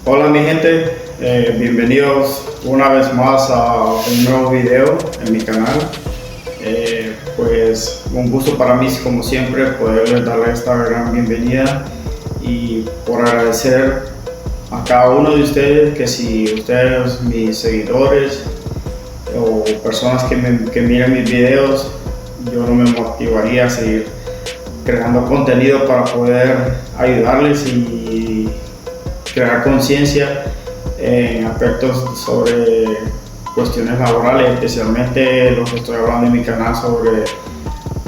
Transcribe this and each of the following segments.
Hola mi gente, bienvenidos una vez más a un nuevo video en mi canal. Pues un gusto para mí como siempre poderles darle esta gran bienvenida y por agradecer a cada uno de ustedes que si ustedes, mis seguidores o personas que miran mis videos, yo no me motivaría a seguir creando contenido para poder ayudarles y crear conciencia en aspectos sobre cuestiones laborales, especialmente lo que estoy hablando en mi canal sobre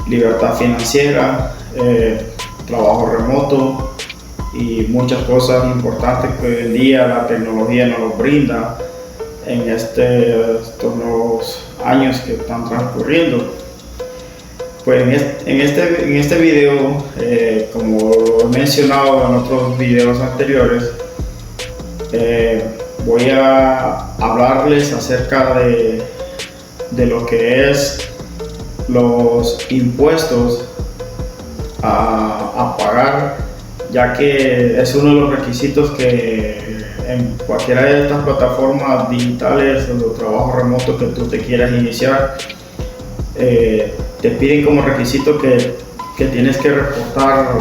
libertad financiera, trabajo remoto y muchas cosas importantes que hoy en día la tecnología nos brinda en estos nuevos años que están transcurriendo. Pues en este video, como lo he mencionado en otros videos anteriores, voy a hablarles acerca de lo que es los impuestos a pagar, ya que es uno de los requisitos que en cualquiera de estas plataformas digitales o de trabajo remoto que tú te quieras iniciar, te piden como requisito que tienes que reportar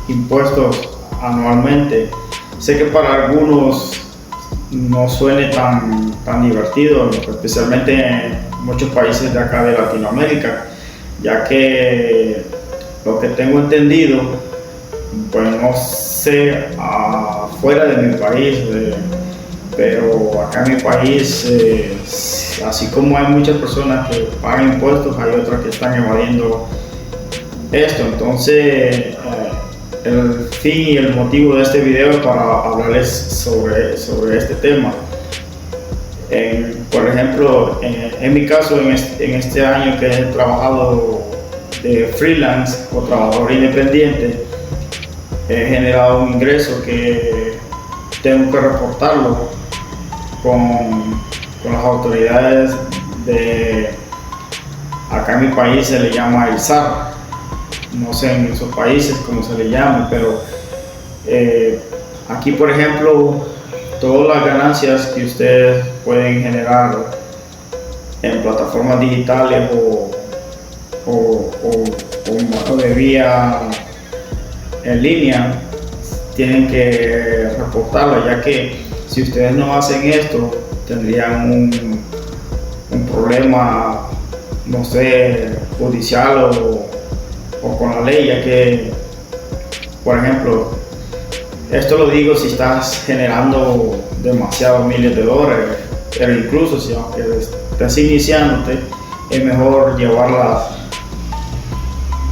impuestos anualmente. Sé que para algunos no suene tan divertido, especialmente en muchos países de acá de Latinoamérica, ya que lo que tengo entendido, pues no sé afuera de mi país, pero acá en mi país, así como hay muchas personas que pagan impuestos, hay otras que están evadiendo esto. Entonces, el fin y el motivo de este video es para hablarles sobre este tema. Por ejemplo, en mi caso, en este año que he trabajado de freelance o trabajador independiente, he generado un ingreso que tengo que reportarlo con las autoridades de acá en mi país. Se le llama el SAR. No sé en esos países cómo se le llama, pero aquí, por ejemplo, todas las ganancias que ustedes pueden generar en plataformas digitales o de vía en línea, tienen que reportarlo, ya que si ustedes no hacen esto, tendrían un problema, no sé, judicial o con la ley, ya que, por ejemplo, esto lo digo si estás generando demasiados miles de dólares, pero incluso si aunque estés iniciándote, es mejor llevar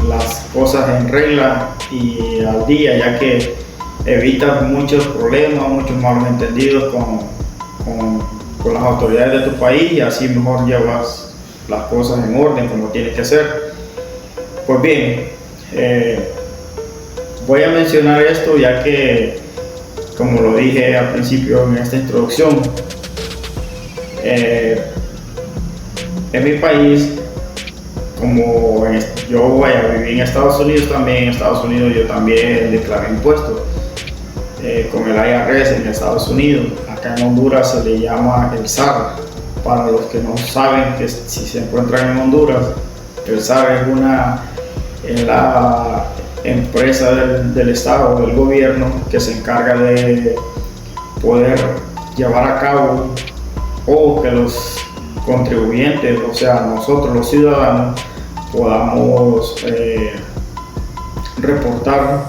las cosas en regla y al día, ya que evitas muchos problemas, muchos malos entendidos con las autoridades de tu país, y así mejor llevas las cosas en orden como tiene que ser. Pues bien, voy a mencionar esto ya que, como lo dije al principio en esta introducción, en mi país, como yo viví en Estados Unidos, también en Estados Unidos yo también declaré impuestos con el IRS en Estados Unidos. Acá en Honduras se le llama el SAR. Para los que no saben, que si se encuentran en Honduras, el SAR es la empresa del Estado, del gobierno, que se encarga de poder llevar a cabo, o que los contribuyentes, o sea nosotros los ciudadanos, podamos reportar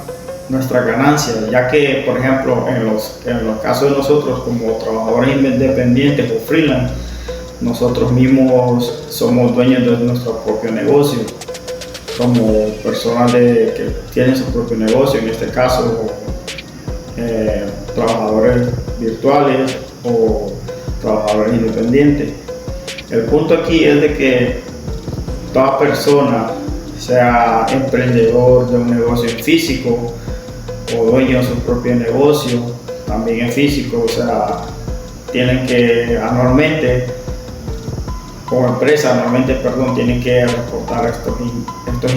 nuestras ganancias, ya que, por ejemplo, en los casos de nosotros como trabajadores independientes o freelance, nosotros mismos somos dueños de nuestro propio negocio. Como personas que tienen su propio negocio, en este caso trabajadores virtuales o trabajadores independientes. El punto aquí es de que toda persona, sea emprendedor de un negocio en físico o dueño de su propio negocio también en físico, o sea, tienen que anualmente, como empresa anualmente, tienen que reportar estos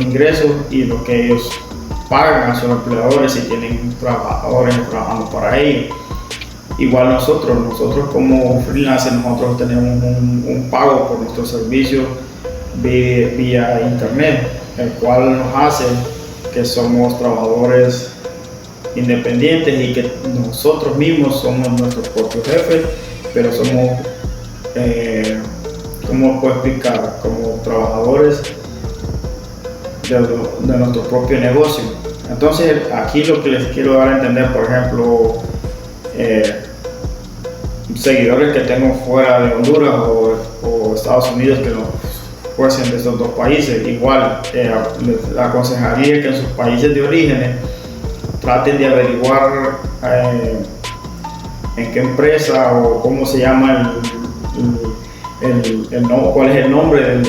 ingresos y lo que ellos pagan a sus empleadores si tienen trabajadores trabajando para ellos. Igual nosotros como freelancers, nosotros tenemos un pago por nuestros servicios vía internet, el cual nos hace que somos trabajadores independientes y que nosotros mismos somos nuestros propios jefes, pero somos, ¿cómo puedo explicar? Como trabajadores de nuestro propio negocio. Entonces, aquí lo que les quiero dar a entender, por ejemplo, seguidores que tengo fuera de Honduras o Estados Unidos que no fuesen de estos dos países, igual les aconsejaría que en sus países de origen traten de averiguar en qué empresa o cómo se llama cuál es el nombre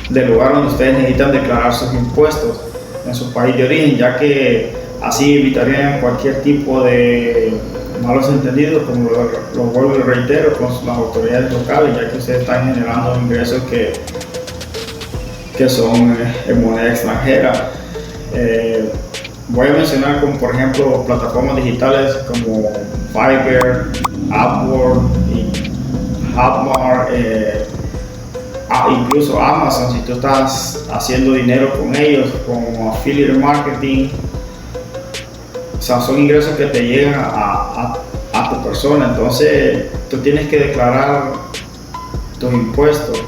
del lugar donde ustedes necesitan declarar sus impuestos en su país de origen, ya que así evitarían cualquier tipo de malos entendidos, como lo vuelvo y reitero, con las autoridades locales, ya que ustedes están generando ingresos que son en moneda extranjera. Voy a mencionar como por ejemplo plataformas digitales como Fiverr, Upwork y Hotmart, incluso Amazon, si tú estás haciendo dinero con ellos, como affiliate marketing. O sea, son ingresos que te llegan a tu persona, entonces tú tienes que declarar tus impuestos.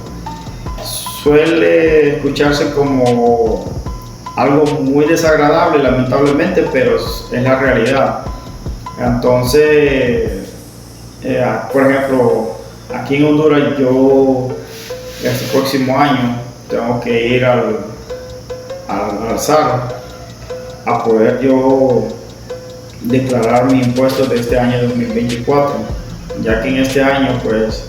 Suele escucharse como algo muy desagradable, lamentablemente, pero es la realidad. Entonces, por ejemplo, aquí en Honduras yo este próximo año tengo que ir al SAR a poder yo declarar mis impuestos de este año 2024, ya que en este año pues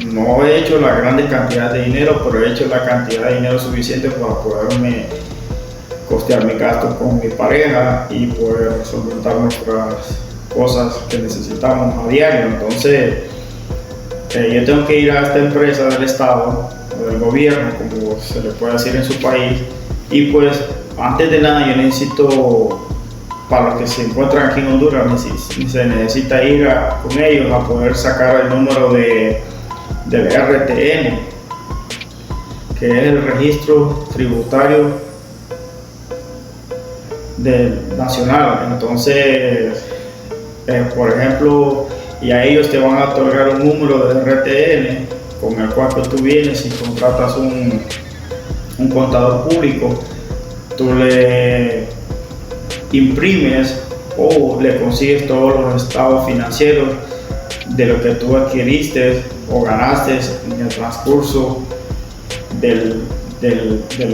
no he hecho la grande cantidad de dinero, pero he hecho la cantidad de dinero suficiente para poderme costear mi gasto con mi pareja y poder solventar nuestras cosas que necesitamos a diario. Entonces yo tengo que ir a esta empresa del estado o del gobierno, como se le puede decir en su país, y pues antes de nada yo necesito, para los que se encuentran aquí en Honduras, se necesita ir con ellos a poder sacar el número del RTN, que es el registro tributario nacional. Entonces, por ejemplo, y a ellos te van a otorgar un número de RTN con el cual tú vienes y contratas un contador público, tú le imprimes o le consigues todos los estados financieros de lo que tú adquiriste o ganaste en el transcurso del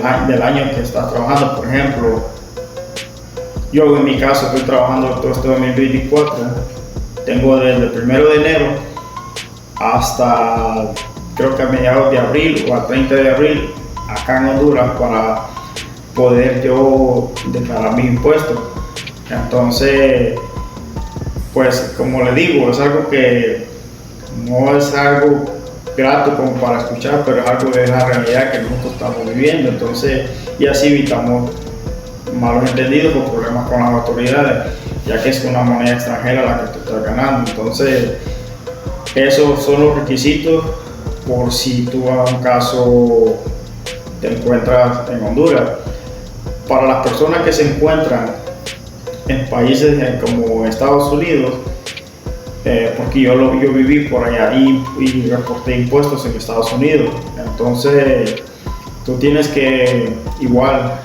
año que estás trabajando. Por ejemplo, yo en mi caso estoy trabajando todo este 2024, tengo desde el 1 de enero hasta creo que a mediados de abril o al 30 de abril acá en Honduras para poder yo declarar mis impuestos. Entonces, pues como le digo, es algo que no es algo grato como para escuchar, pero es algo de la realidad que nosotros estamos viviendo. Entonces, y así evitamos malos entendidos o problemas con las autoridades, ya que es una moneda extranjera la que tú estás ganando. Entonces, esos son los requisitos por si tú a un caso te encuentras en Honduras. Para las personas que se encuentran en países como Estados Unidos, porque yo viví por allá y reporté impuestos en Estados Unidos, entonces tú tienes que igual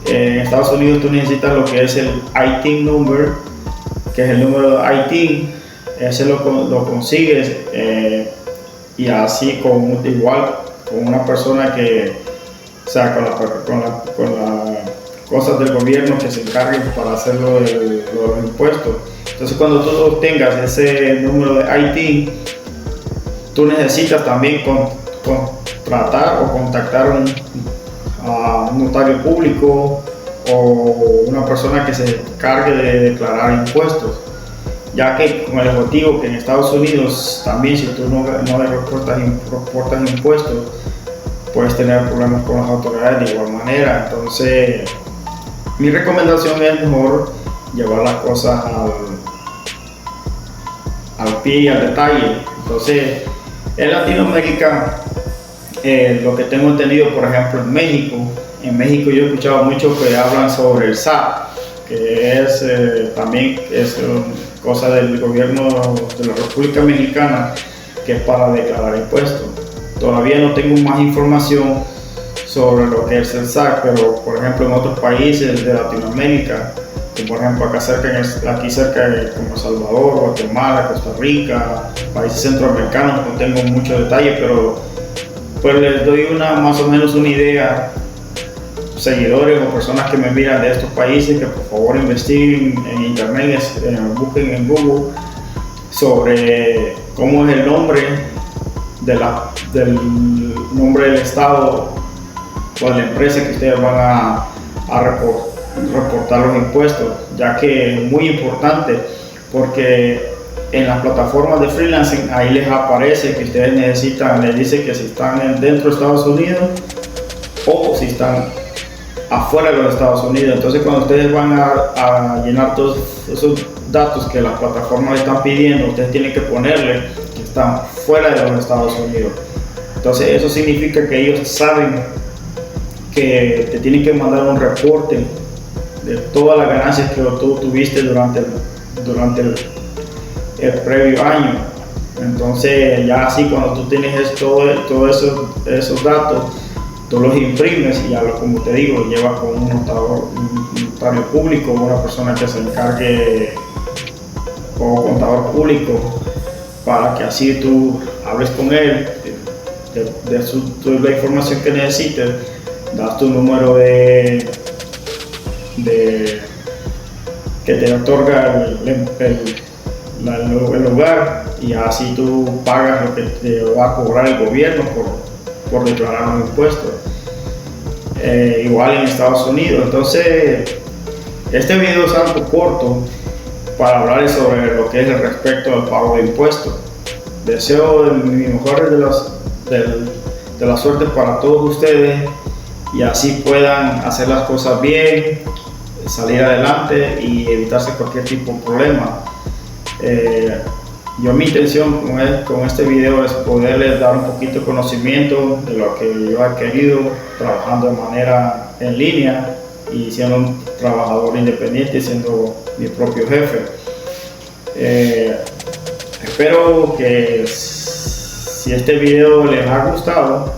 en Estados Unidos tú necesitas lo que es el ITIN number, que es el número de ITIN. Ese lo consigues y así igual con una persona que, o sea, con las cosas del gobierno que se encarguen para hacerlo de los impuestos. Entonces, cuando tú obtengas ese número de ITIN, tú necesitas también contratar o contactar a un notario público o una persona que se encargue de declarar impuestos, ya que con el objetivo que en Estados Unidos también, si tú no le reportas impuestos, puedes tener problemas con las autoridades de igual manera. Entonces, mi recomendación es mejor llevar las cosas al pie y al detalle. Entonces, en Latinoamérica, lo que tengo entendido, por ejemplo, en México yo he escuchado mucho que hablan sobre el SAT, que es también cosa del gobierno de la República Mexicana, que es para declarar impuestos. Todavía no tengo más información sobre lo que es el SAT, pero por ejemplo en otros países de Latinoamérica, como por ejemplo aquí cerca como Salvador, Guatemala, Costa Rica, países centroamericanos, no tengo mucho detalle, pero pues les doy más o menos una idea, seguidores o personas que me miran de estos países, que por favor investiguen en internet, busquen en Google sobre cómo es el nombre del nombre del estado o de la empresa que ustedes van a reportar los impuestos, ya que es muy importante, porque en las plataformas de freelancing ahí les aparece que ustedes les dice que si están dentro de Estados Unidos o si están afuera de los Estados Unidos. Entonces cuando ustedes van a llenar todos esos datos que las plataformas están pidiendo, ustedes tienen que ponerle que están fuera de los Estados Unidos. Entonces eso significa que ellos saben que te tienen que mandar un reporte de todas las ganancias que tú tuviste durante el previo año. Entonces ya así cuando tú tienes todos esos datos, tú los imprimes y ya como te digo, llevas con un notario público, una persona que se encargue, o contador público, para que así tú hables con él, de la información que necesites, das tu número que te otorga el lugar, y así tú pagas lo que te va a cobrar el gobierno por declarar los impuestos. Igual en Estados Unidos. Entonces, este video es algo corto para hablar sobre lo que es el respecto al pago de impuestos. Deseo mi mejor de la suerte para todos ustedes, y así puedan hacer las cosas bien, salir adelante y evitarse cualquier tipo de problema. Mi intención con este video es poderles dar un poquito de conocimiento de lo que yo he adquirido trabajando de manera en línea y siendo un trabajador independiente, siendo mi propio jefe. Espero que si este video les ha gustado,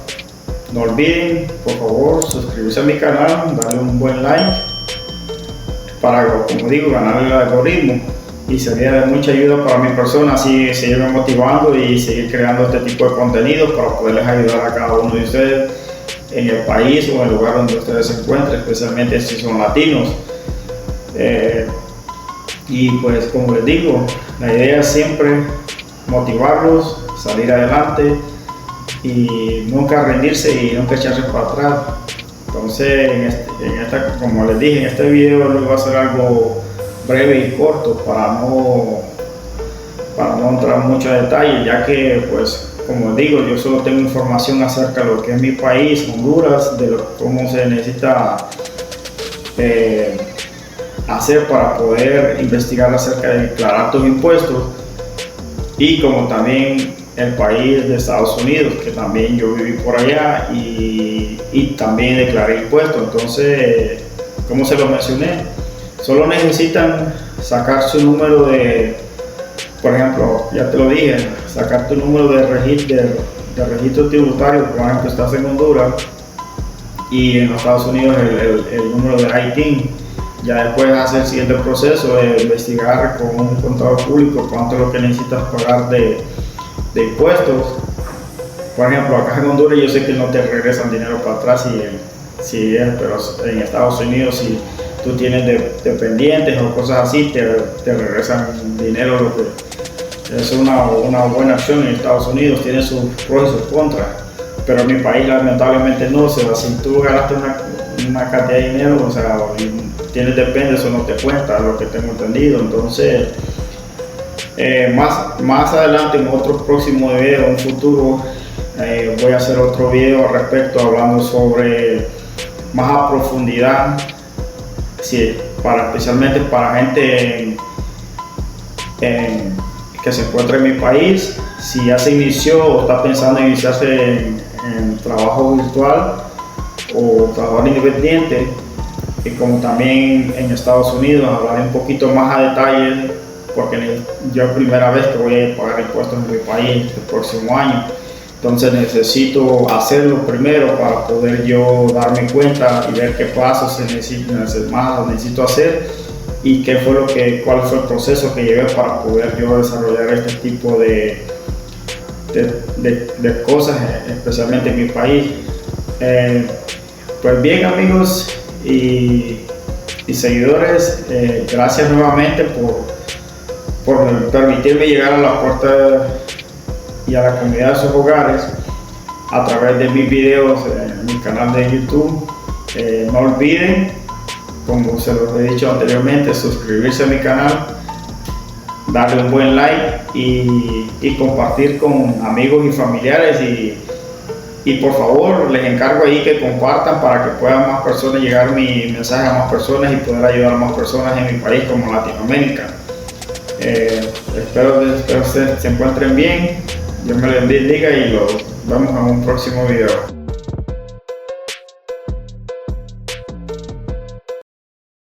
no olviden por favor suscribirse a mi canal, darle un buen like para, como digo, ganar el algoritmo, y sería de mucha ayuda para mi persona, así seguirme motivando y seguir creando este tipo de contenido para poderles ayudar a cada uno de ustedes en el país o en el lugar donde ustedes se encuentren, especialmente si son latinos. Y pues como les digo, la idea es siempre motivarlos, salir adelante y nunca rendirse y nunca echarse para atrás. Entonces como les dije, en este video les voy a hacer algo breve y corto para no entrar en mucho detalle, ya que pues como digo, yo solo tengo información acerca de lo que es mi país, Honduras, de cómo se necesita hacer para poder investigar acerca de declarar tus impuestos, y como también el país de Estados Unidos, que también yo viví por allá y también declaré impuestos. Entonces, como se lo mencioné, solo necesitan sacar su número por ejemplo, ya te lo dije, sacar tu número de registro tributario. Por ejemplo, estás en Honduras y en los Estados Unidos el número de ITIN. Ya después hacer el siguiente proceso de investigar con un contador público cuánto es lo que necesitas pagar de impuestos. Por ejemplo, acá en Honduras yo sé que no te regresan dinero para atrás, pero en Estados Unidos, si tú tienes dependientes o cosas así, te regresan dinero, lo que es una buena acción. En Estados Unidos tiene sus pros y sus contras, pero en mi país lamentablemente no. O sea, si tú ganaste una cantidad de dinero, o sea, tienes dependes, eso no te cuenta, lo que tengo entendido. Entonces, más adelante en otro próximo video, en un futuro, voy a hacer otro video al respecto, hablando sobre más a profundidad sí, especialmente para gente que se encuentra en mi país, si ya se inició o está pensando en iniciarse en trabajo virtual o trabajo independiente, y como también en Estados Unidos, hablaré un poquito más a detalle, porque yo es la primera vez que voy a pagar impuestos en mi país el próximo año. Entonces necesito hacerlo primero para poder yo darme cuenta y ver qué pasos necesito hacer y cuál fue el proceso que llevé para poder yo desarrollar este tipo de cosas, especialmente en mi país. Pues bien, amigos y seguidores, gracias nuevamente por permitirme llegar a la puerta y a la comunidad de sus hogares a través de mis videos en mi canal de YouTube. No olviden, como se los he dicho anteriormente, suscribirse a mi canal, darle un buen like y compartir con amigos y familiares, y por favor les encargo ahí que compartan para que puedan más personas llegar mi mensaje a más personas y poder ayudar a más personas en mi país como Latinoamérica. Espero que se encuentren bien. Dios me les bendiga y los vemos en un próximo video.